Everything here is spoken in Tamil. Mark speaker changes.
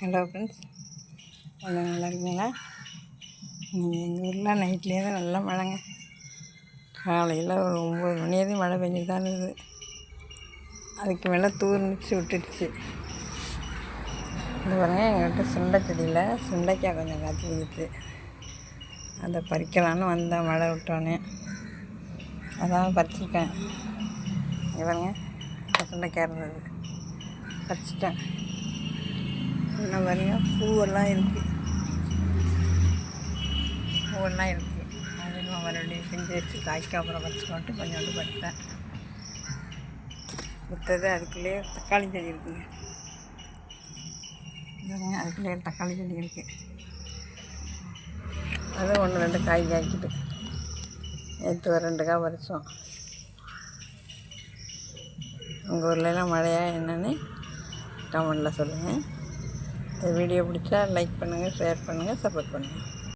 Speaker 1: ஹலோ ஃப்ரெண்ட்ஸ், எல்லாம் நல்லா இருக்கீங்களா? எங்கள் ஊரில் நைட்லேயே தான் நல்லா மழைங்க. காலையில் ஒரு 9 மணி மழை பெஞ்சு தான் இருந்தது. அதுக்கு மேலே தூர்ந்துச்சு விட்டுடுச்சு. இந்த பாருங்க, எங்கள்கிட்ட சுண்டை செடியில் சுண்டைக்காய் கொஞ்சம் காய்ச்சி விழுச்சு. அதை பறிக்கலான்னு வந்தேன் மழை விட்டோன்னே. அதான் பறிச்சிருக்கேன். இங்கே பாருங்க, சுண்டைக்காய் இருந்தது, பறிச்சிட்டேன். இன்னும் பாருங்க, பூவெல்லாம் இருக்குது. அது இன்னும் மறுபடியும் பிஞ்சு வச்சு காய்க்க அப்புறம் பறிச்சுக்கோன்ட்டு கொஞ்சோண்டு பறித்தேன். விட்டது அதுக்குள்ளேயே தக்காளி செடி இருக்குங்க. இதுங்க, அதுக்குள்ளேயே தக்காளி செடி இருக்குது. அதுவும் 1-2 காய் காய்க்கிட்டு. நேற்று ஒரு 2 காய் பறித்தோம். உங்கள் ஊர்லலாம் மழையா என்னன்னு கமெண்டில் சொல்லுங்கள். இந்த வீடியோ பிடிச்சா லைக் பண்ணுங்கள், ஷேர் பண்ணுங்கள், சப்போர்ட் பண்ணுங்கள்.